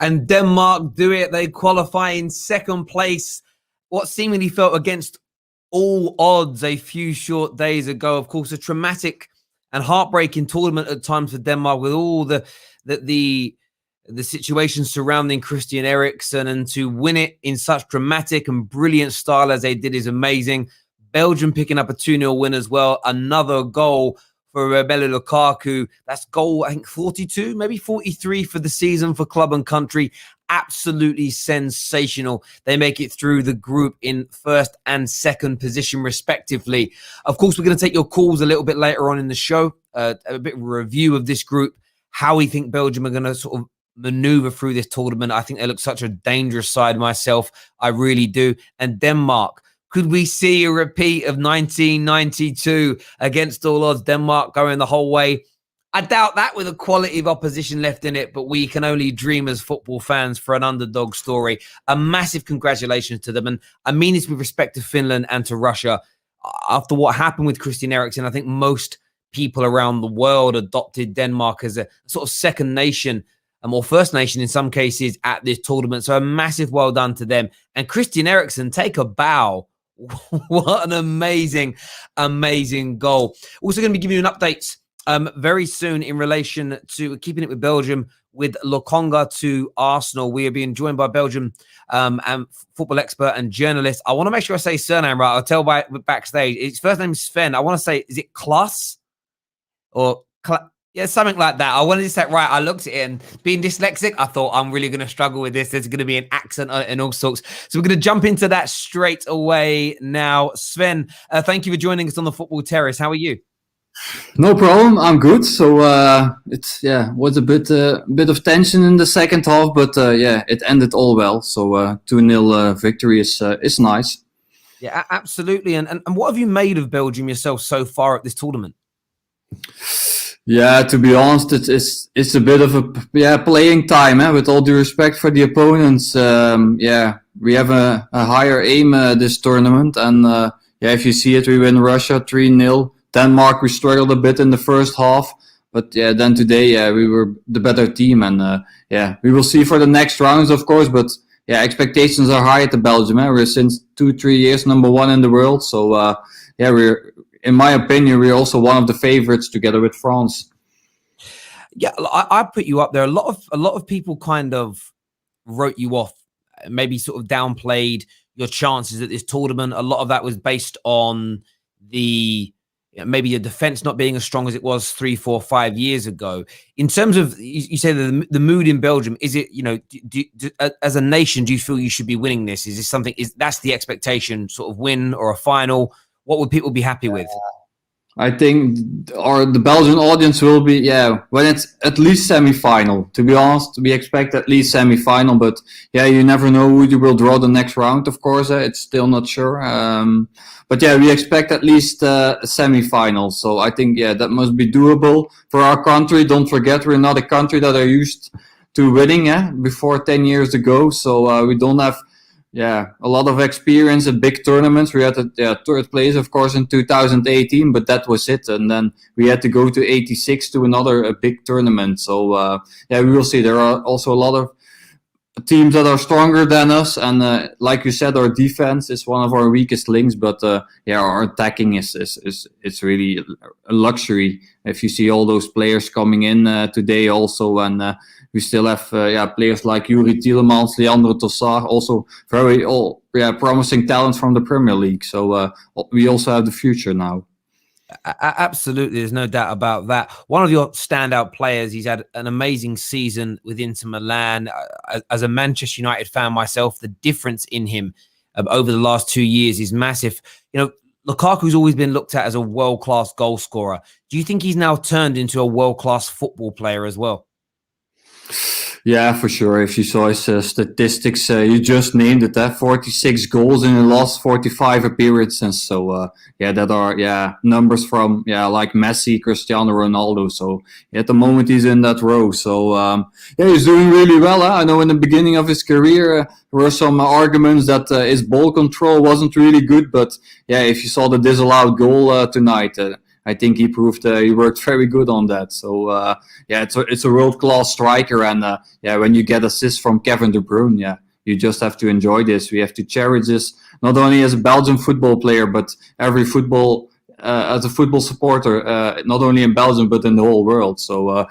And Denmark do it. They qualify in second place. What seemingly felt against all odds a few short days ago. Of course, a traumatic and heartbreaking tournament at times for Denmark, with all the situation surrounding Christian Eriksen, and to win it in such dramatic and brilliant style as they did is amazing. Belgium picking up a 2-0 win as well. Another goal for Romelu Lukaku. That's goal, I think, 42, maybe 43 for the season for club and country. Absolutely sensational. They make it through the group in first and second position, respectively. Of course, we're going to take your calls a little bit later on in the show. A bit of a review of this group, how we think Belgium are going to sort of maneuver through this tournament. I think they look such a dangerous side myself. I really do. And Denmark. Could we see a repeat of 1992 against all odds? Denmark going the whole way. I doubt that with the quality of opposition left in it, but we can only dream as football fans for an underdog story. A massive congratulations to them. And I mean this with respect to Finland and to Russia. After what happened with Christian Eriksen, I think most people around the world adopted Denmark as a sort of second nation, or first nation in some cases, at this tournament. So a massive well done to them. And Christian Eriksen, take a bow. What an amazing goal. Also going to be giving you an update very soon in relation to keeping it with Belgium, with Lokonga to Arsenal. We are being joined by Belgium and football expert and journalist. I want to make sure I say his surname right. I'll tell by backstage. His first name is Sven. I want to say, is it Klaas? Or yeah, something like that. I wanted to say it right. I looked at it, and being dyslexic, I thought I'm really going to struggle with this. There's going to be an accent and all sorts. So we're going to jump into that straight away now. Sven, thank you for joining us on the Football Terrace. How are you? No problem. I'm good. So was a bit of tension in the second half, but it ended all well. So 2-0 victory is nice. Yeah, absolutely. And what have you made of Belgium yourself so far at this tournament? Yeah, to be honest, it's a bit of a playing time. With all due respect for the opponents, we have a higher aim this tournament, and if you see it, we win Russia 3-0. Denmark, we struggled a bit in the first half, but then today we were the better team, and we will see for the next rounds, of course. But expectations are high at the Belgium. We're since 2-3 years number one in the world, so we're. In my opinion, we're also one of the favorites together with France. Yeah, I put you up there. A lot of people kind of wrote you off, maybe sort of downplayed your chances at this tournament. A lot of that was based on maybe your defense not being as strong as it was 3, 4, 5 years ago. In terms of, you say the mood in Belgium, is it, as a nation, do you feel you should be winning this? Is this something, that's the expectation, sort of win or a final? What would people be happy with? I think the Belgian audience will be, when it's at least semi-final. To be honest, we expect at least semi-final, but you never know who you will draw the next round, of course. It's still not sure. But we expect at least a semi-final. So I think, that must be doable for our country. Don't forget, we're not a country that are used to winning before 10 years ago. So we don't have a lot of experience at big tournaments. We had third place, of course, in 2018, but that was it. And then we had to go to 86 to another big tournament. So, we will see. There are also a lot of teams that are stronger than us. And like you said, our defense is one of our weakest links. But our attacking is really a luxury. If you see all those players coming in today also, and we still have players like Yuri Tielemans, Leandro Trossard, also very promising talents from the Premier League. So we also have the future now. Absolutely, there's no doubt about that. One of your standout players, he's had an amazing season with Inter Milan. As a Manchester United fan myself, the difference in him over the last 2 years is massive. Lukaku's always been looked at as a world-class goal scorer. Do you think he's now turned into a world-class football player as well? Yeah, for sure. If you saw his statistics, you just named it, 46 goals in the last 45 appearances. So, that are, numbers from, like Messi, Cristiano Ronaldo. So, at the moment, he's in that row. So, he's doing really well. I know in the beginning of his career, there were some arguments that his ball control wasn't really good. But, if you saw the disallowed goal tonight, I think he proved he worked very good on that. So it's a world-class striker, and when you get assists from Kevin De Bruyne, you just have to enjoy this. We have to cherish this, not only as a Belgian football player, but every football as a football supporter, not only in Belgium but in the whole world. So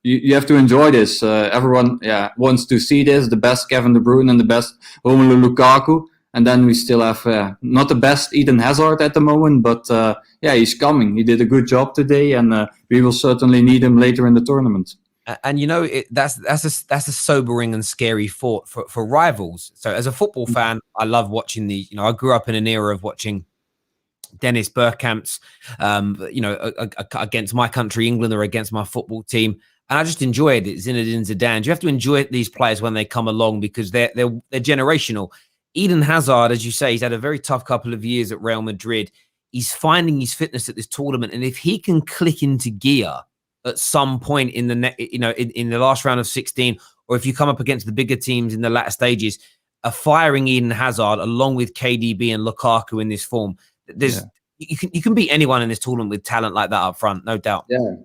you have to enjoy this. Everyone wants to see this, the best Kevin De Bruyne and the best Romelu Lukaku. And then we still have not the best Eden Hazard at the moment, but he's coming. He did a good job today, and we will certainly need him later in the tournament. And that's a sobering and scary thought for rivals. So as a football fan, I love watching I grew up in an era of watching Dennis Bergkamp's, against my country, England, or against my football team. And I just enjoyed it. Zinedine Zidane. You have to enjoy these players when they come along because they're generational. Eden Hazard, as you say, he's had a very tough couple of years at Real Madrid. He's finding his fitness at this tournament, and if he can click into gear at some point in the last round of 16, or if you come up against the bigger teams in the latter stages, a firing Eden Hazard along with KDB and Lukaku in this form, you can beat anyone in this tournament with talent like that up front, no doubt. Yeah.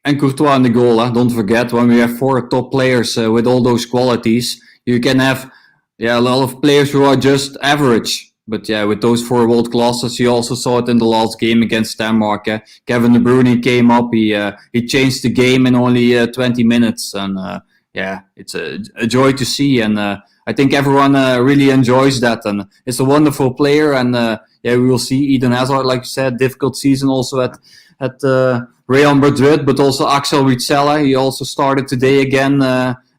And Courtois in the goal. Don't forget, when we have 4 top players with all those qualities, you can have a lot of players who are just average. But with those 4 world classes, you also saw it in the last game against Denmark. Kevin De Bruyne came up. He changed the game in only 20 minutes. And it's a joy to see. And I think everyone really enjoys that. And it's a wonderful player. And we will see Eden Hazard, like you said, difficult season also at Real Madrid, but also Axel Witsela. He also started today again.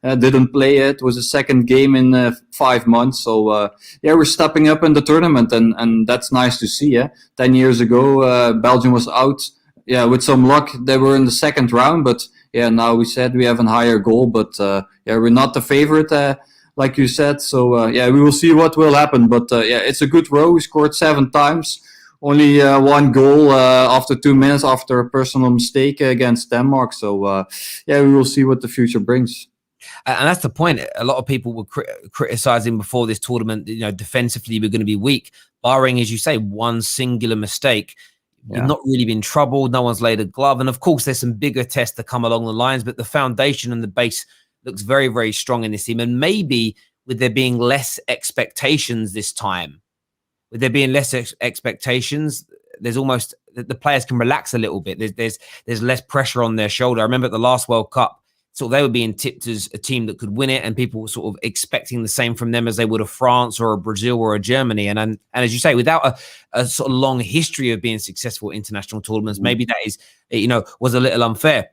Didn't play it. It was his second game in 5 months. So we're stepping up in the tournament, and that's nice to see. 10 years ago, Belgium was out. With some luck, they were in the second round. But now we said we have a higher goal, but we're not the favorite, like you said. So we will see what will happen. But it's a good row. We scored 7 times. Only 1 goal after 2 minutes after a personal mistake against Denmark. So we will see what the future brings. And that's the point. A lot of people were criticizing before this tournament, defensively we're going to be weak, barring, as you say, one singular mistake. We've not really been troubled. No one's laid a glove. And of course, there's some bigger tests that come along the lines, but the foundation and the base looks very, very strong in this team. And maybe with there being less expectations this time, with there being less expectations, there's almost the players can relax a little bit. There's less pressure on their shoulder. I remember at the last World Cup, so they were being tipped as a team that could win it, and people were sort of expecting the same from them as they would of France or a Brazil or a Germany. And as you say, without a sort of long history of being successful at international tournaments, maybe that is, was a little unfair.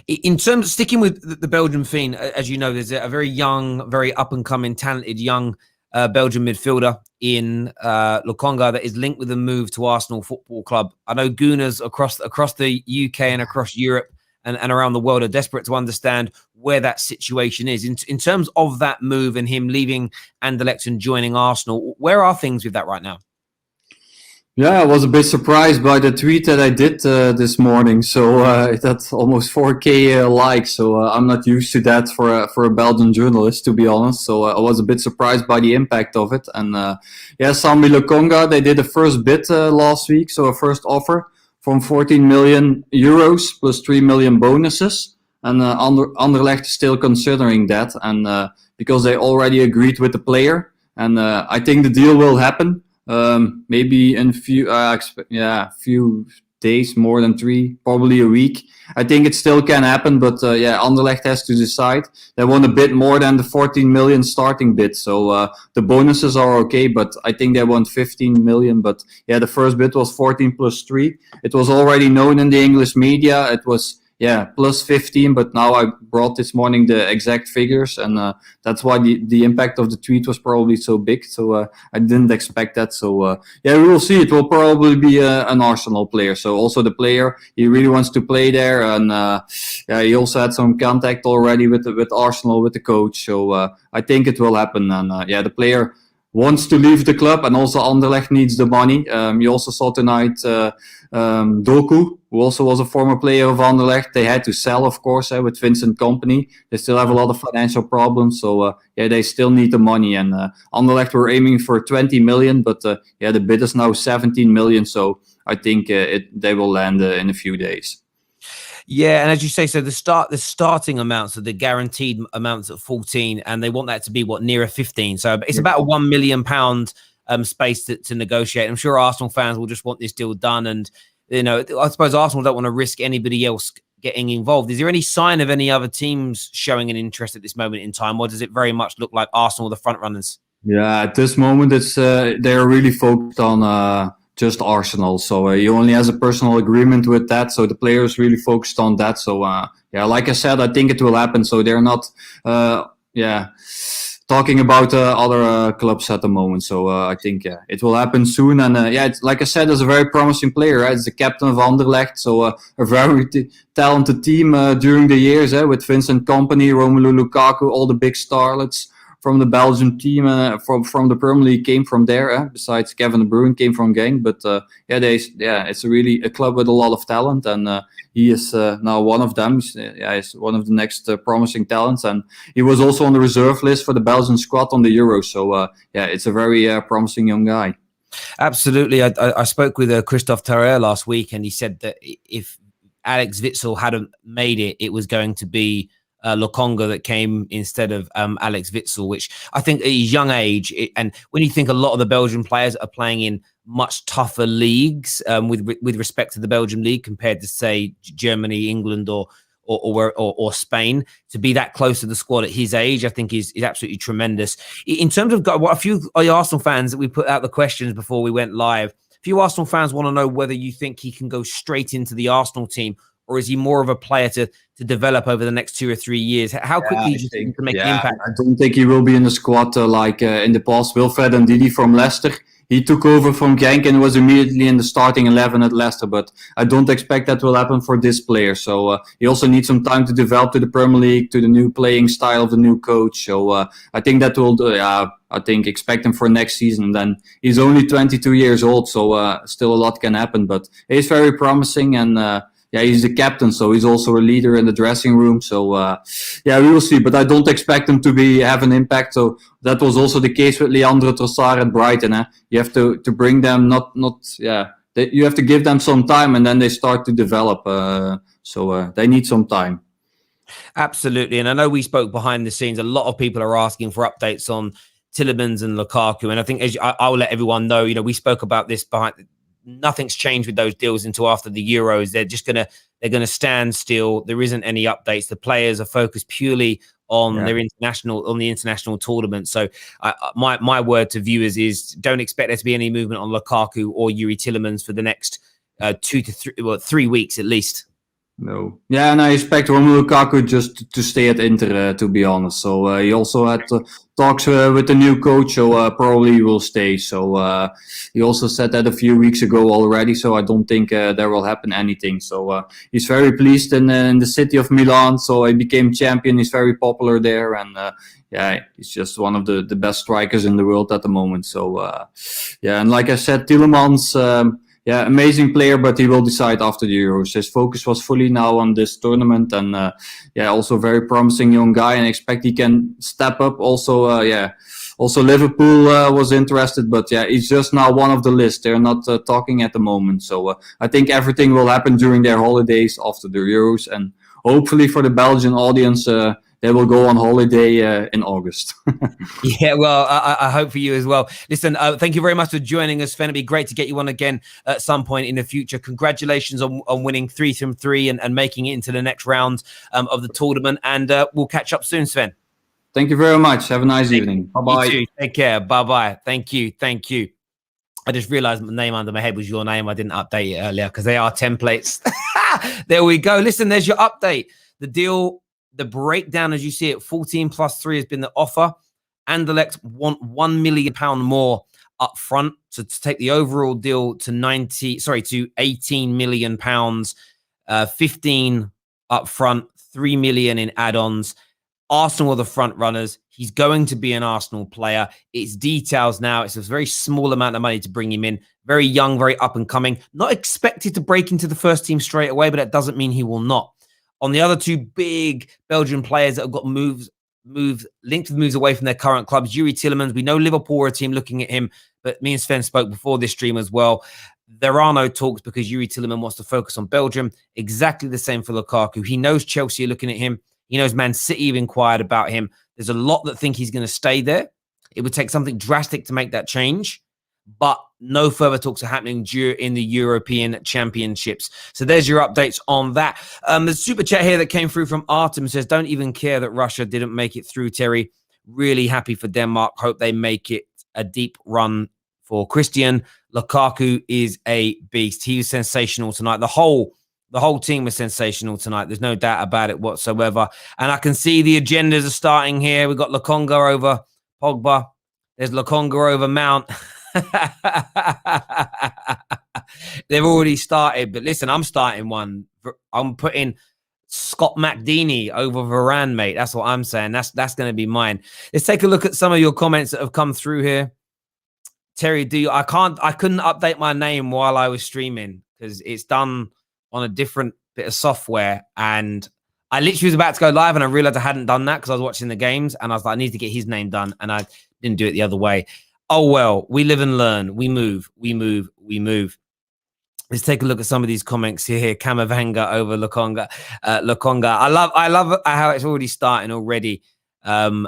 In terms of sticking with the Belgian theme, as you know, there's a very young, very up and coming, talented young Belgian midfielder in Lokonga that is linked with a move to Arsenal Football Club. I know Gooners across the UK and across Europe and around the world are desperate to understand where that situation is. In terms of that move and him leaving Anderlecht and joining Arsenal, where are things with that right now? I was a bit surprised by the tweet that I did this morning. So that's almost 4K likes. So I'm not used to that for a Belgian journalist, to be honest. So I was a bit surprised by the impact of it. And sambi Lokonga, they did a first bid last week. So a first offer from 14 million euros plus 3 million bonuses. And Anderlecht is still considering that. And because they already agreed with the player. And I think the deal will happen. Maybe in few days, more than 3, probably a week. I think it still can happen, but Anderlecht has to decide. They want a bit more than the 14 million starting bid, so the bonuses are okay, but I think they want 15 million. But the first bid was 14 plus 3. It was already known in the English media. It was plus 15, but now I brought this morning the exact figures, and that's why the impact of the tweet was probably so big. So I didn't expect that. So we will see. It will probably be an Arsenal player. So also the player, he really wants to play there, and he also had some contact already with Arsenal, with the coach. So I think it will happen. And the player wants to leave the club, and also Anderlecht needs the money. You also saw tonight Doku who also was a former player of Anderlecht. They had to sell, of course, with Vincent Company. They still have a lot of financial problems, so they still need the money. And Anderlecht were aiming for 20 million, but the bid is now 17 million. So I think they will land in a few days. Yeah, and as you say, so the starting amounts, so the guaranteed amounts at 14, and they want that to be nearer 15. So it's about a £1 million space to negotiate. I'm sure Arsenal fans will just want this deal done, and I suppose Arsenal don't want to risk anybody else getting involved. Is there any sign of any other teams showing an interest at this moment in time, or does it very much look like Arsenal are the front runners? Yeah, at this moment, it's they're really focused on just Arsenal. So he only has a personal agreement with that. So the players really focused on that. So like I said, I think it will happen. So they're not talking about other clubs at the moment. So I think it will happen soon. And it's, like I said, it's a very promising player. Right? It's the captain of Anderlecht. So a very talented team during the years with Vincent Kompany, Romelu Lukaku, all the big starlets from the Belgian team, from the Premier League came from there. Besides Kevin De Bruyne came from Genk, but it's really a club with a lot of talent, and he is now one of them. He's one of the next promising talents, and he was also on the reserve list for the Belgian squad on the Euros. So it's a very promising young guy. Absolutely. I spoke with Christophe Tarrer last week, and he said that if Alex Witsel hadn't made it, it was going to be Lokonga that came instead of Alex Witsel, which I think at his young age, and when you think a lot of the Belgian players are playing in much tougher leagues with respect to the Belgian league compared to, say, Germany, England, or Spain, to be that close to the squad at his age, I think is absolutely tremendous. In terms of what a few Arsenal fans that we put out the questions before we went live, a few Arsenal fans want to know whether you think he can go straight into the Arsenal team, or is he more of a player to develop over the next 2 or 3 years? How quickly do you think he can make an impact? I don't think he will be in the squad like in the past. Wilfred Ndidi from Leicester, he took over from Genk and was immediately in the starting 11 at Leicester, but I don't expect that will happen for this player. So he also needs some time to develop to the Premier League, to the new playing style of the new coach. So I think that will I think expect him for next season. Then he's only 22 years old, so still a lot can happen, but he's very promising, and he's the captain, so he's also a leader in the dressing room. So, we will see. But I don't expect him to have an impact. So that was also the case with Leandro Trossard at Brighton. You have to bring them, you have to give them some time, and then they start to develop. So they need some time. Absolutely. And I know we spoke behind the scenes. A lot of people are asking for updates on Tielemans and Lukaku. And I think I will let everyone know, we spoke about this nothing's changed with those deals until after the Euros. They're going to stand still. There isn't any updates. The players are focused purely on the international tournament. So my word to viewers is don't expect there to be any movement on Lukaku or Yuri Tielemans for the next 2 to 3 weeks at least. No. Yeah, and I expect Romelu Lukaku just to stay at Inter, to be honest. So he also had talks with the new coach, so probably he will stay. So he also said that a few weeks ago already, so I don't think there will happen anything. So he's very pleased in the city of Milan, so he became champion. He's very popular there, and he's just one of the best strikers in the world at the moment. So and like I said, Tielemans, amazing player, but he will decide after the Euros. His focus was fully now on this tournament, and also very promising young guy, and I expect he can step up. Also, also Liverpool was interested, but he's just now one of the list. They're not talking at the moment, so I think everything will happen during their holidays after the Euros, and hopefully for the Belgian audience, they will go on holiday in August. Yeah, well, I hope for you as well. Listen, thank you very much for joining us, Sven. It'd be great to get you on again at some point in the future. Congratulations on winning 3 from 3 and making it into the next round of the tournament. And we'll catch up soon, Sven. Thank you very much. Have a nice evening. Bye-bye. You too. Take care. Bye-bye. Thank you. I just realized the name under my head was your name. I didn't update it earlier because they are templates. There we go. Listen, there's your update. The deal, the breakdown as you see it, 14 plus 3 has been the offer. Anderlecht want £1 million more up front to take the overall deal to 18 million pounds, 15 up front, 3 million in add-ons. Arsenal are the front runners. He's going to be an Arsenal player. It's details now. It's a very small amount of money to bring him in. Very young, very up and coming. Not expected to break into the first team straight away, but that doesn't mean he will not. On the other two big Belgian players that have got linked with moves away from their current clubs, Yuri Tillemans. We know Liverpool are a team looking at him, but me and Sven spoke before this stream as well. There are no talks because Yuri Tillemans wants to focus on Belgium. Exactly the same for Lukaku. He knows Chelsea are looking at him. He knows Man City have inquired about him. There's a lot that think he's going to stay there. It would take something drastic to make that change, but no further talks are happening in the European Championships. So there's your updates on that. The super chat here that came through from Artem says, don't even care that Russia didn't make it through, Terry. Really happy for Denmark. Hope they make it a deep run for Christian. Lukaku is a beast. He was sensational tonight. The whole team was sensational tonight. There's no doubt about it whatsoever. And I can see the agendas are starting here. We've got Lokonga over Pogba. There's Lokonga over Mount. They've already started. But listen, I'm starting one. I'm putting Scott McDeany over Varane, mate. That's what I'm saying. That's going to be mine. Let's take a look at some of your comments that have come through here. Terry, I couldn't update my name while I was streaming because it's done on a different bit of software, and I literally was about to go live and I realized I hadn't done that because I was watching the games and I was like, I need to get his name done, and I didn't do it the other way. Oh well, we live and learn. We move. Let's take a look at some of these comments here. Kamavanga over Lokonga. I love how it's already starting already. Axel.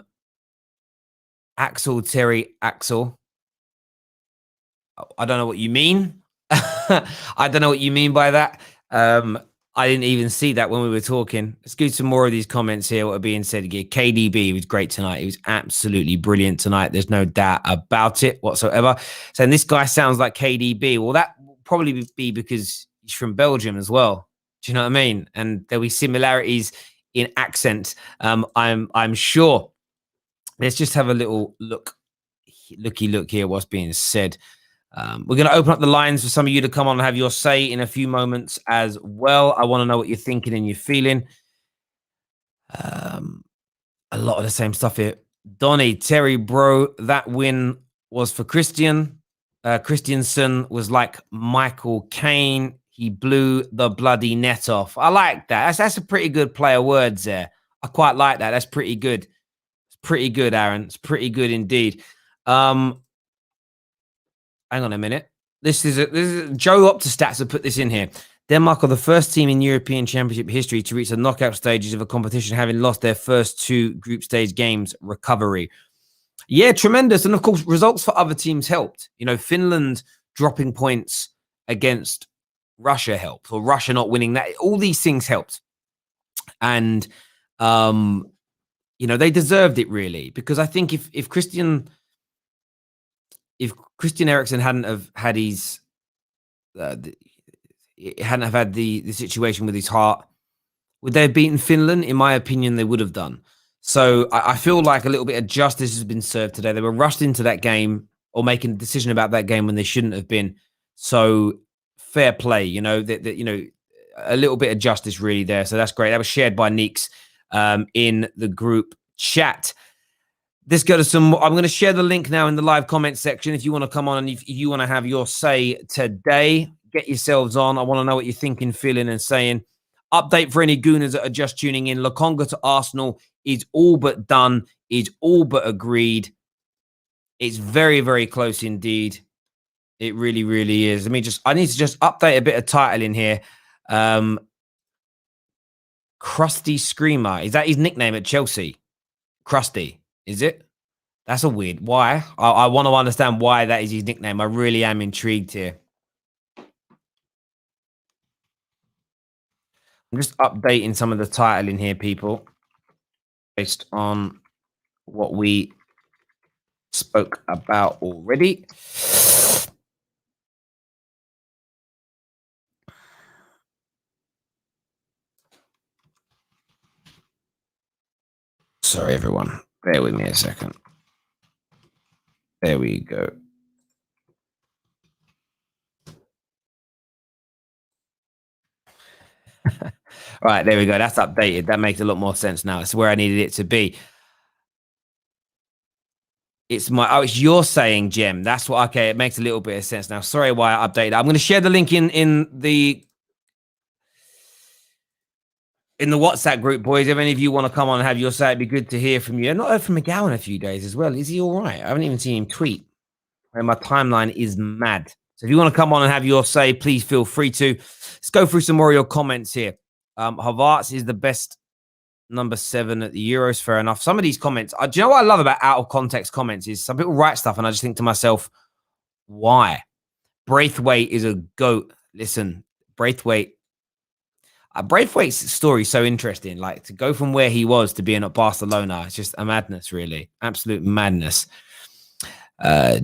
I don't know what you mean. I don't know what you mean by that. I didn't even see that when we were talking. Let's go to some more of these comments here. What are being said again? KDB was great tonight. He was absolutely brilliant tonight. There's no doubt about it whatsoever. Saying this guy sounds like KDB. Well, that will probably be because he's from Belgium as well. Do you know what I mean? And there'll be similarities in accent. I'm sure. Let's just have a little looky look here. What's being said? We're going to open up the lines for some of you to come on and have your say in a few moments as well. I want to know what you're thinking and you're feeling. A lot of the same stuff here. Donny, Terry, bro, that win was for Christian. Christiansen was like Michael Caine. He blew the bloody net off. I like that. That's a pretty good play of words there. I quite like that. That's pretty good. It's pretty good, Aaron. It's pretty good indeed. Hang on a minute. This is Joe Optastats have put this in here. Denmark are the first team in European Championship history to reach the knockout stages of a competition, having lost their first two group stage games. Recovery. Yeah, tremendous. And of course, results for other teams helped. You know, Finland dropping points against Russia helped, or Russia not winning that. All these things helped. And, you know, they deserved it really, because I think if Christian Eriksen hadn't have had his, hadn't have had the situation with his heart, would they have beaten Finland? In my opinion, they would have done. So I feel like a little bit of justice has been served today. They were rushed into that game or making a decision about that game when they shouldn't have been. So fair play, you know, you know, a little bit of justice really there. So that's great. That was shared by Neeks in the group chat. Let's go to some. I'm going to share the link now in the live comment section. If you want to come on and if you want to have your say today, get yourselves on. I want to know what you're thinking, feeling, and saying. Update for any Gooners that are just tuning in. Lokonga to Arsenal is all but done. Is all but agreed. It's very, very close indeed. It really, really is. I need to just update a bit of title in here. Krusty Screamer. Is that his nickname at Chelsea? Krusty. Is it? That's a weird. Why? I want to understand why that is his nickname. I really am intrigued here. I'm just updating some of the title in here, people, based on what we spoke about already. Sorry, everyone. Bear with me a second. There we go. All Right, there we go. That's updated. That makes a lot more sense now. It's where I needed it to be. It's your saying, Jem. That's what. Okay, it makes a little bit of sense now. Sorry why I updated. I'm going to share the link in the WhatsApp group, boys. If any of you want to come on and have your say, it'd be good to hear from you. I've not heard from Miguel in a few days as well. Is he all right? I haven't even seen him tweet. And my timeline is mad. So if you want to come on and have your say, please feel free to. Let's go through some more of your comments here. Havertz is the best number 7 at the Euros. Fair enough. Some of these comments, do you know what I love about out of context comments is some people write stuff and I just think to myself, why? Braithwaite is a goat. Listen, Braithwaite's story is so interesting. Like, to go from where he was to being at Barcelona, it's just a madness, really. Absolute madness.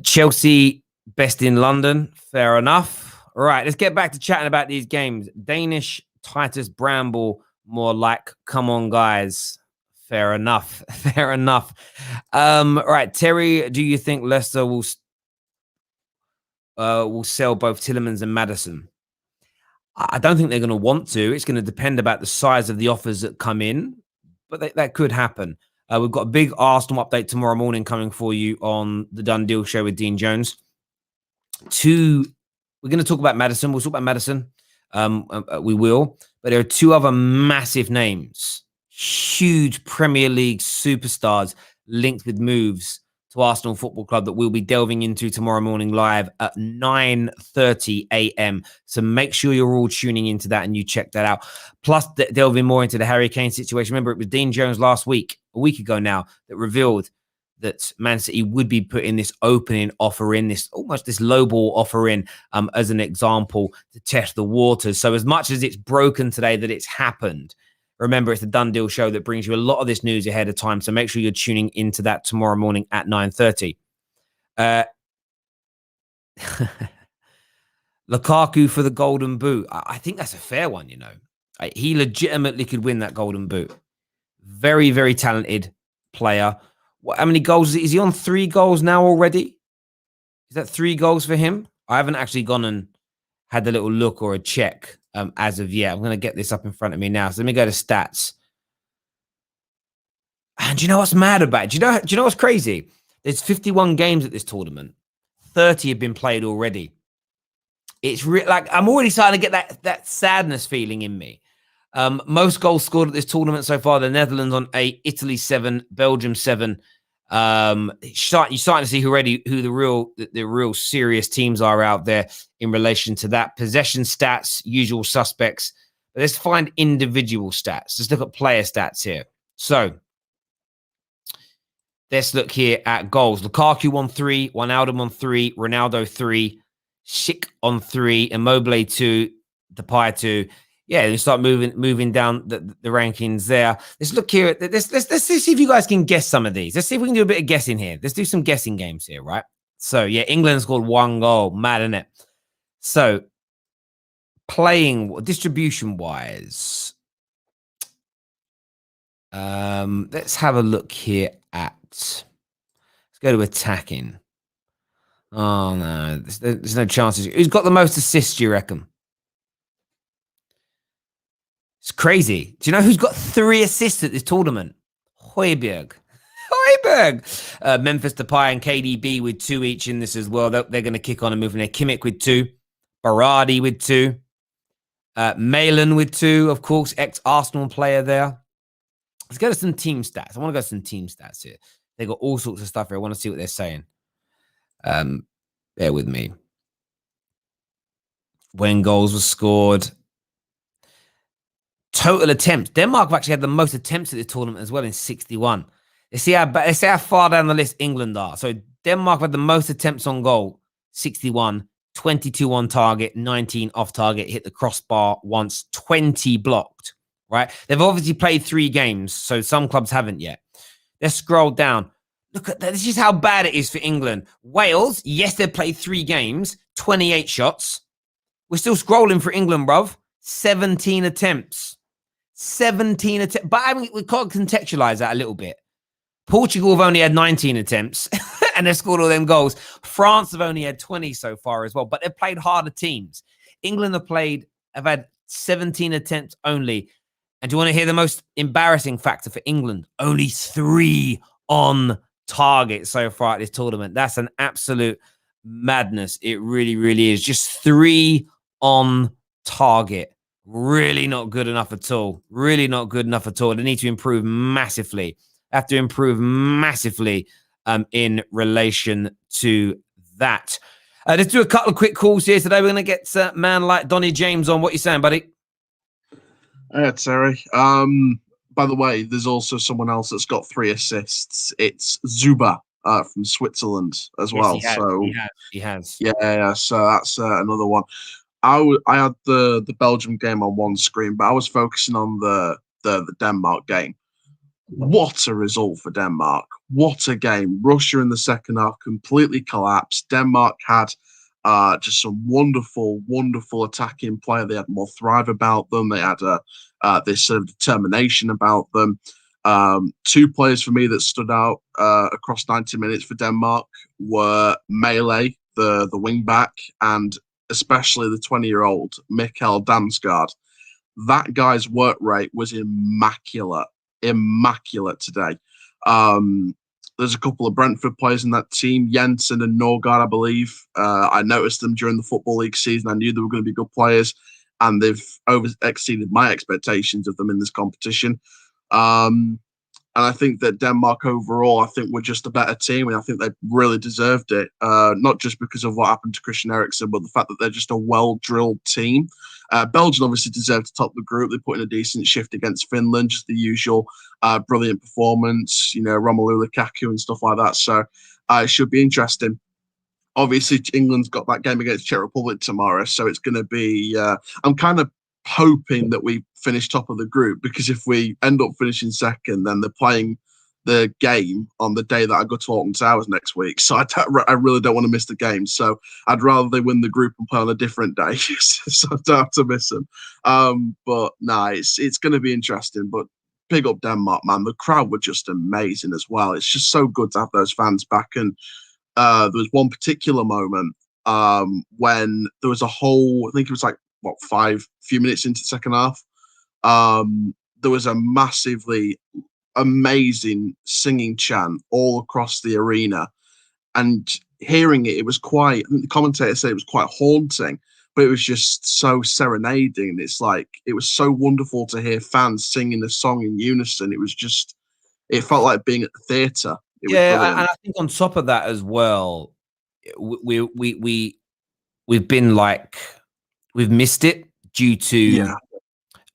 Chelsea, best in London. Fair enough. All right, let's get back to chatting about these games. Danish, Titus Bramble, more like, come on, guys. Fair enough. Fair enough. All right, Terry, do you think Leicester will sell both Tielemans and Maddison? I don't think they're going to want to. It's going to depend about the size of the offers that come in, but that could happen. We've got a big Arsenal update tomorrow morning coming for you on the Done Deal show with Dean Jones. We're going to talk about Maddison. We'll talk about Maddison. We will. But there are 2 other massive names, huge Premier League superstars linked with moves to Arsenal Football Club that we'll be delving into tomorrow morning live at 9:30 a.m. So make sure you're all tuning into that and you check that out. Plus, delving more into the Harry Kane situation. Remember, it was Dean Jones a week ago now, that revealed that Man City would be putting this opening offer in, this lowball offer in, as an example to test the waters. So as much as it's broken today that it's happened, remember, it's the Done Deal show that brings you a lot of this news ahead of time. So make sure you're tuning into that tomorrow morning at 9:30. Lukaku for the Golden Boot. I think that's a fair one, you know. He legitimately could win that Golden Boot. Very, very talented player. How many goals? Is he on 3 goals now already? Is that 3 goals for him? I haven't actually gone and had a little look or a check as of yet. I'm going to get this up in front of me now. So let me go to stats. And do you know what's mad about it? Do you know what's crazy? There's 51 games at this tournament. 30 have been played already. It's like I'm already starting to get that sadness feeling in me. Most goals scored at this tournament so far: the Netherlands on 8, Italy 7, Belgium 7. You're starting to see who the real serious teams are out there in relation to that. Possession stats, usual suspects. But let's find individual stats. Let's look at player stats here. So let's look here at goals. Lukaku on 3, Wijnaldum on 3, Ronaldo 3, Schick on 3, Immobile 2, Depay 2. Yeah, you start moving down the rankings there. Let's look here. Let's see if you guys can guess some of these. Let's see if we can do a bit of guessing here. Let's do some guessing games here, right? So, yeah, England scored 1 goal. Mad, isn't it? So, playing distribution-wise, let's have a look here at... Let's go to attacking. Oh, no. There's no chances. Who's got the most assists, do you reckon? It's crazy. Do you know who's got 3 assists at this tournament? Højbjerg. Memphis Depay and KDB with 2 each in this as well. They're going to kick on and move in there. Kimmich with 2. Berardi with 2. Malin with 2, of course. Ex-Arsenal player there. Let's go to some team stats. I want to go to some team stats here. They got all sorts of stuff here. I want to see what they're saying. Bear with me. When goals were scored. Total attempts. Denmark have actually had the most attempts at this tournament as well in 61. Let's see how far down the list England are. So Denmark had the most attempts on goal, 61, 22 on target, 19 off target, hit the crossbar once, 20 blocked, right? They've obviously played 3 games, so some clubs haven't yet. Let's scroll down. Look at that. This is how bad it is for England. Wales, yes, they've played 3 games, 28 shots. We're still scrolling for England, bruv. 17 attempts. 17 attempts. But I mean, we can't contextualize that a little bit. Portugal have only had 19 attempts and they've scored all them goals. France have only had 20 so far as well, but they've played harder teams. England have had 17 attempts only. And do you want to hear the most embarrassing factor for England? Only 3 on target so far at this tournament. That's an absolute madness. It really, really is. Just 3 on target. Really not good enough at all. Really not good enough at all. They need to improve massively. Have to improve massively in relation to that. Let's do a couple of quick calls here today. We're going to get man like Donny James on. What you saying, buddy? Terry. By the way, there's also someone else that's got 3 assists. It's Zuba from Switzerland as well. He has. Yeah. So that's another one. I had the Belgium game on one screen, but I was focusing on the Denmark game. What a result for Denmark. What a game. Russia in the second half completely collapsed. Denmark had just some wonderful, wonderful attacking play. They had more thrive about them. They had this sort of determination about them. 2 players for me that stood out across 90 minutes for Denmark were Melee, the wing back, and especially the 20-year-old Mikkel Damsgaard. That guy's work rate was immaculate today. There's a couple of Brentford players in that team, Jensen and Norgard, I believe. I noticed them during the Football League season. I knew they were going to be good players, and they've exceeded my expectations of them in this competition. And I think that Denmark overall, I think we're just a better team, and I think they really deserved it. Not just because of what happened to Christian Eriksen, but the fact that they're just a well-drilled team. Belgium obviously deserved to top the group. They put in a decent shift against Finland, just the usual brilliant performance, Romelu Lukaku and stuff like that. So it should be interesting. Obviously, England's got that game against Czech Republic tomorrow, so it's going to be. I'm kind of hoping that we finish top of the group, because if we end up finishing second, then they're playing the game on the day that I go to Alton Towers next week. So I really don't want to miss the game. So I'd rather they win the group and play on a different day, so I don't have to miss them. But it's going to be interesting. But big up Denmark, man. The crowd were just amazing as well. It's just so good to have those fans back. And there was one particular moment when there was a whole, I think it was like, few minutes into the second half, there was a massively amazing singing chant all across the arena, and hearing it was quite, I think the commentator said it was quite haunting, but it was just so serenading. It's like, it was so wonderful to hear fans singing the song in unison. It felt like being at the theatre. And I think on top of that as well, we've been like, we've missed it due to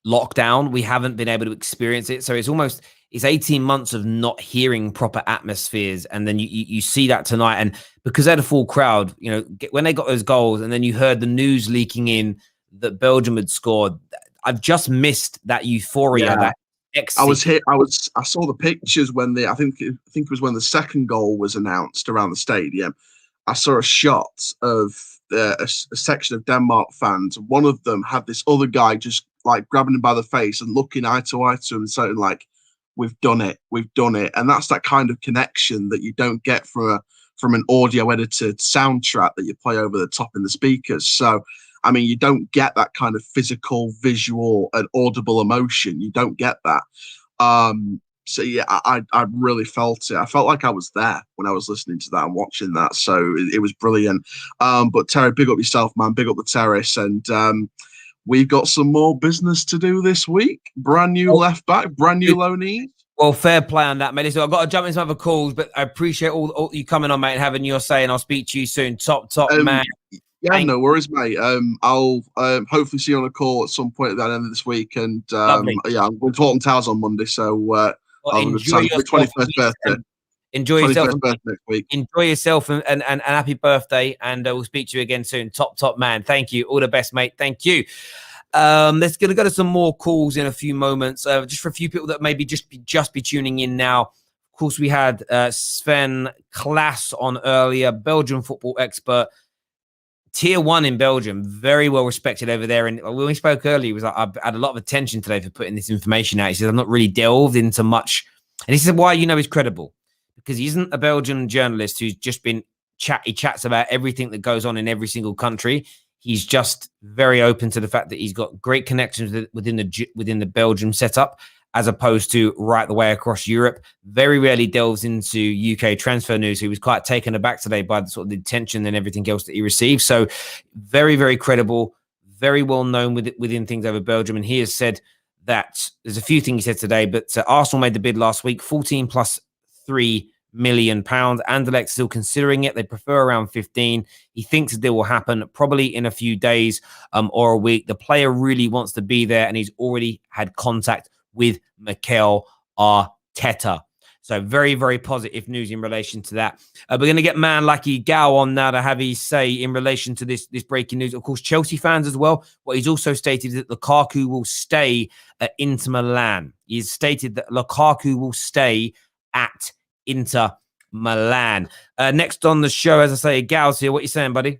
lockdown. We haven't been able to experience it. So it's 18 months of not hearing proper atmospheres. And then you see that tonight. And because they had a full crowd, when they got those goals, and then you heard the news leaking in that Belgium had scored, I've just missed that euphoria. That I saw the pictures when I think it was when the second goal was announced around the stadium. I saw a shot of a section of Denmark fans. One of them had this other guy just like grabbing him by the face and looking eye to eye to him and saying like, we've done it. And that's that kind of connection that you don't get from an audio edited soundtrack that you play over the top in the speakers. So, I mean, you don't get that kind of physical, visual and audible emotion. You don't get that. So yeah, I really felt it. I felt like I was there when I was listening to that and watching that. So it was brilliant. But Terry, big up yourself, man. Big up the terrace. And we've got some more business to do this week. Brand new left back, brand new loanee. Well, fair play on that, mate. So I've got to jump into some other calls, but I appreciate all you coming on, mate, and having your say. And I'll speak to you soon. Top man. Yeah, no worries, mate. I'll hopefully see you on a call at some point at the end of this week. And I'm going to Alton Towers on Monday. So enjoy your 21st birthday. Enjoy yourself. Next week. Enjoy yourself and happy birthday. And we'll speak to you again soon. Top man. Thank you. All the best, mate. Thank you. Let's go to some more calls in a few moments. Just for a few people that maybe just be tuning in now. Of course, we had Sven Klaas on earlier, Belgian football expert. Tier 1 in Belgium, very well respected over there. And when we spoke earlier, he was like, I've had a lot of attention today for putting this information out. He said, I've not really delved into much. And he said, why he's credible? Because he isn't a Belgian journalist who's just been he chats about everything that goes on in every single country. He's just very open to the fact that he's got great connections within the Belgium setup, as opposed to right the way across Europe. Very rarely delves into UK transfer news. He was quite taken aback today by the sort of the attention and everything else that he received. So very, very credible, very well known within things over Belgium. And he has said that there's a few things he said today, but Arsenal made the bid last week, 14 plus 3 million pounds. Anderlecht still considering it. They prefer around 15. He thinks the deal will happen probably in a few days or a week. The player really wants to be there, and he's already had contact with Mikel Arteta. So very, very positive news in relation to that. We're going to get man Lucky Gao on now to have his say in relation to this breaking news. Of course, Chelsea fans as well. What he's also stated is that Lukaku will stay at Inter Milan. He's stated that Lukaku will stay at Inter Milan. Next on the show, as I say, Gao's here. What you saying, buddy?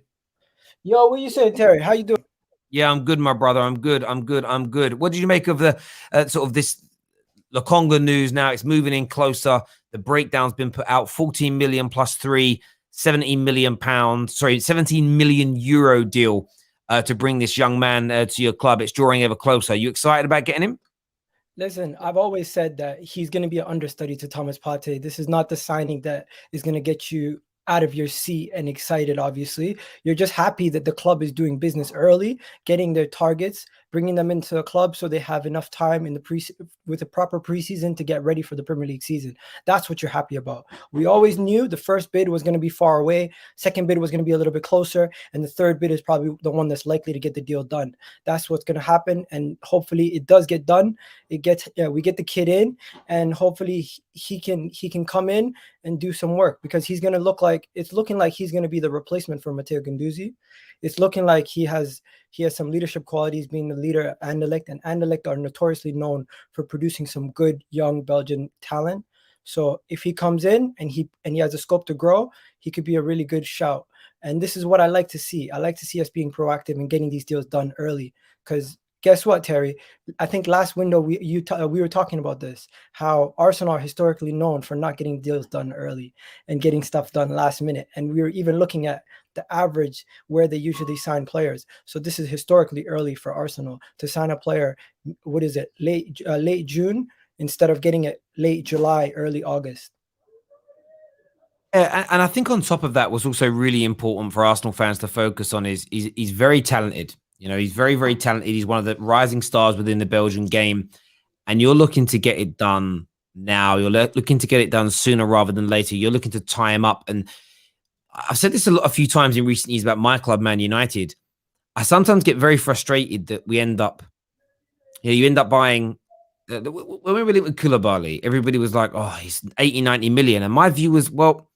Yo, what you saying, Terry? How you doing? Yeah, I'm good, my brother. I'm good. What did you make of the sort of this Lokonga news now? It's moving in closer. The breakdown's been put out. 14 million plus 3, 17 million pounds. Sorry, 17 million euro deal to bring this young man to your club. It's drawing ever closer. Are you excited about getting him? Listen, I've always said that he's going to be an understudy to Thomas Partey. This is not the signing that is going to get you out of your seat and excited. Obviously, you're just happy that the club is doing business early, getting their targets, bringing them into the club so they have enough time in the with the proper preseason to get ready for the Premier League season. That's what you're happy about. We always knew the first bid was going to be far away, second bid was going to be a little bit closer, and the third bid is probably the one that's likely to get the deal done. That's what's going to happen, and hopefully it does get done. We get the kid in, and hopefully he can come in and do some work, because he's going to looking like he's going to be the replacement for Matteo Guendouzi. It's looking like he has some leadership qualities, being the leader at Anderlecht, and Anderlecht are notoriously known for producing some good young Belgian talent. So if he comes in and he has a scope to grow, he could be a really good shout. And this is what I like to see. I like to see us being proactive and getting these deals done early, because guess what, Terry? I think last window we were talking about this, how Arsenal are historically known for not getting deals done early and getting stuff done last minute. And we were even looking at the average where they usually sign players. So this is historically early for Arsenal to sign a player. What is it? Late June instead of getting it late July, early August. Yeah, and I think on top of that, was also really important for Arsenal fans to focus on is he's very talented. You know, he's very, very talented. He's one of the rising stars within the Belgian game. And you're looking to get it done now. You're looking to get it done sooner rather than later. You're looking to tie him up. And I've said this a few times in recent years about my club, Man United. I sometimes get very frustrated that you end up buying. When we were linked with Koulibaly, everybody was like, oh, he's 80, 90 million. And my view was, well,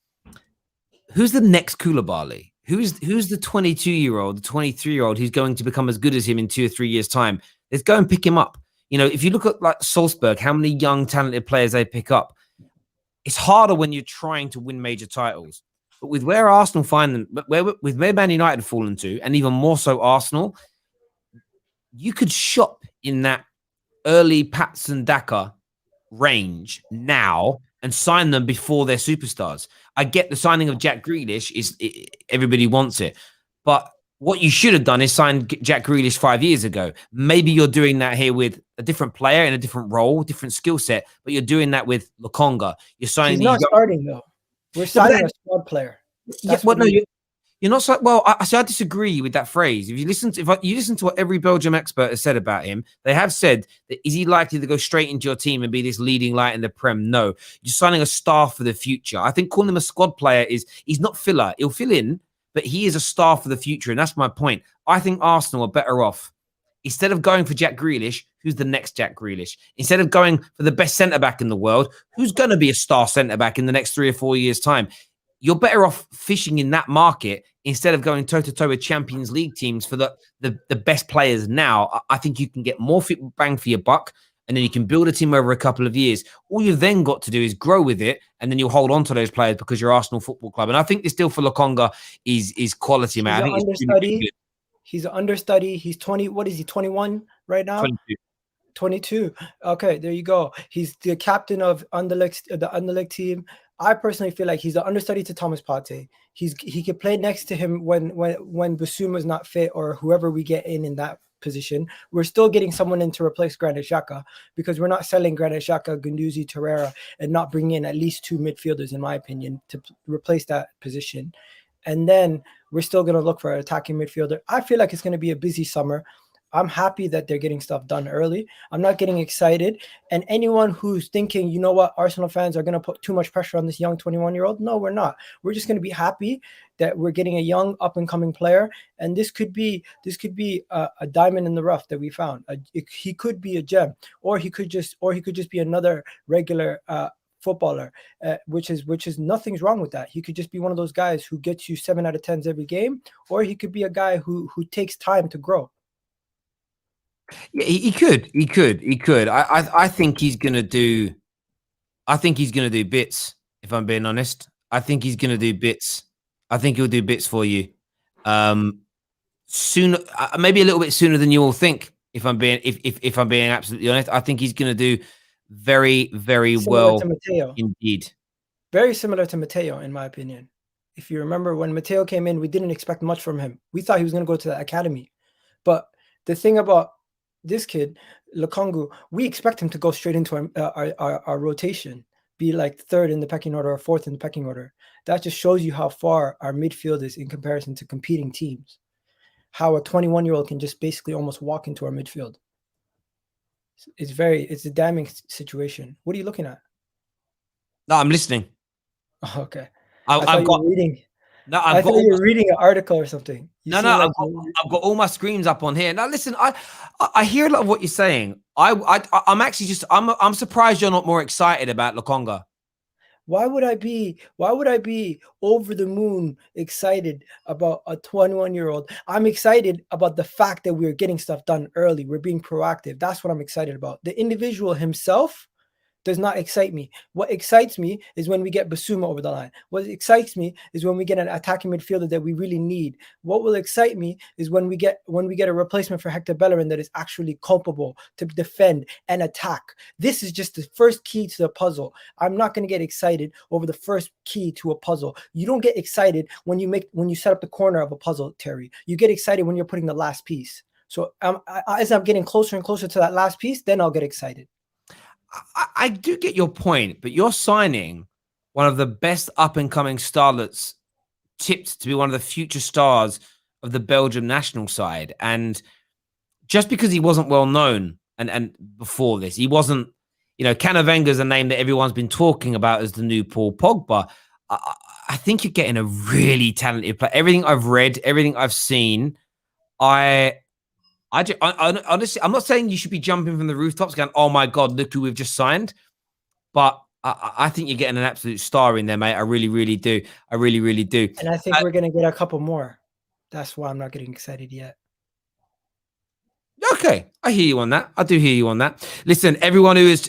who's the next Koulibaly? Who's the 22-year-old, the 23-year-old who's going to become as good as him in 2 or 3 years' time? Let's go and pick him up. You know, if you look at like Salzburg, how many young, talented players they pick up. It's harder when you're trying to win major titles. But with where Arsenal find them, but with where Man United have fallen to, and even more so Arsenal, you could shop in that early Patson Daka range now and sign them before they're superstars. I get the signing of Jack Grealish everybody wants it, but what you should have done is sign Jack Grealish 5 years ago. Maybe you're doing that here with a different player in a different role, different skill set, but you're doing that with Lokonga. You're signing. He's not starting though. We're signing a squad player. You're not so well. I disagree with that phrase. If you listen to what every Belgium expert has said about him, they have said that is he likely to go straight into your team and be this leading light in the Prem? No, you're signing a star for the future. I think calling him a squad player he's not filler. He'll fill in, but he is a star for the future, and that's my point. I think Arsenal are better off instead of going for Jack Grealish. Who's the next Jack Grealish? Instead of going for the best centre back in the world, who's going to be a star centre back in the next 3 or 4 years' time? You're better off fishing in that market instead of going toe-to-toe with Champions League teams for the best players now. I think you can get more bang for your buck, and then you can build a team over a couple of years. All you've then got to do is grow with it, and then you'll hold on to those players because you're Arsenal Football Club. And I think this deal for Lokonga is quality, man. He's an understudy. He's 20. What is he, 21 right now? 22. Okay, there you go. He's the captain of the Anderlecht team. I personally feel like he's the understudy to Thomas Partey. He could play next to him when Bissouma's not fit or whoever we get in that position. We're still getting someone in to replace Granit Xhaka because we're not selling Granit Xhaka, Guendouzi, Torreira, and not bringing in at least 2 midfielders, in my opinion, to replace that position. And then we're still going to look for an attacking midfielder. I feel like it's going to be a busy summer. I'm happy that they're getting stuff done early. I'm not getting excited. And anyone who's thinking, you know what, Arsenal fans are going to put too much pressure on this young 21-year-old. No, we're not. We're just going to be happy that we're getting a young up-and-coming player. And this could be a diamond in the rough that we found. He could be a gem, or he could just be another regular footballer, which is nothing's wrong with that. He could just be one of those guys who gets you 7 out of 10s every game, or he could be a guy who takes time to grow. Yeah, he could. I think he's gonna do. I think he's gonna do bits. If I'm being honest, I think he's gonna do bits. I think he'll do bits for you. Sooner, maybe a little bit sooner than you all think. If I'm being absolutely honest, I think he's gonna do very, very well to Matteo. Indeed. Very similar to Matteo, in my opinion. If you remember when Matteo came in, we didn't expect much from him. We thought he was going to go to the academy. But the thing about this kid, Lokonga, we expect him to go straight into our rotation, be like 3rd in the pecking order or 4th in the pecking order. That just shows you how far our midfield is in comparison to competing teams. How a 21-year-old can just basically almost walk into our midfield. It's a damning situation. What are you looking at? No, I'm listening. Oh, okay. I've got reading. No, I thought you were reading an article or something. I've got all my screens up on here. Now, listen, I hear a lot of what you're saying. I'm actually I'm surprised you're not more excited about Lokonga. Why would I be over the moon excited about a 21-year-old? I'm excited about the fact that we're getting stuff done early. We're being proactive. That's what I'm excited about. The individual himself does not excite me. What excites me is when we get Bissouma over the line. What excites me is when we get an attacking midfielder that we really need. What will excite me is when we get a replacement for Hector Bellerin that is actually culpable to defend and attack. This is just the first key to the puzzle. I'm not going to get excited over the first key to a puzzle. You don't get excited when you set up the corner of a puzzle, Terry. You get excited when you're putting the last piece. So as I'm getting closer and closer to that last piece, then I'll get excited. I do get your point, but you're signing one of the best up-and-coming starlets, tipped to be one of the future stars of the Belgium national side. And just because he wasn't well known and before this, he wasn't, Canavenga's a name that everyone's been talking about as the new Paul Pogba. I think you're getting a really talented player. Everything I've read, everything I've seen, honestly, I'm not saying you should be jumping from the rooftops going, oh my God, look who we've just signed. But I think you're getting an absolute star in there, mate. I really, really do. I really, really do. And I think we're going to get a couple more. That's why I'm not getting excited yet. Okay, I hear you on that. I do hear you on that. Listen, everyone who has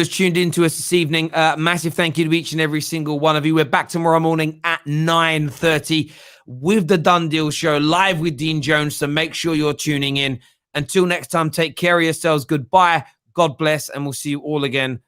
tuned in to us this evening, massive thank you to each and every single one of you. We're back tomorrow morning at 9:30 with the Done Deal Show, live with Dean Jones. So make sure you're tuning in. Until next time, take care of yourselves. Goodbye. God bless, and we'll see you all again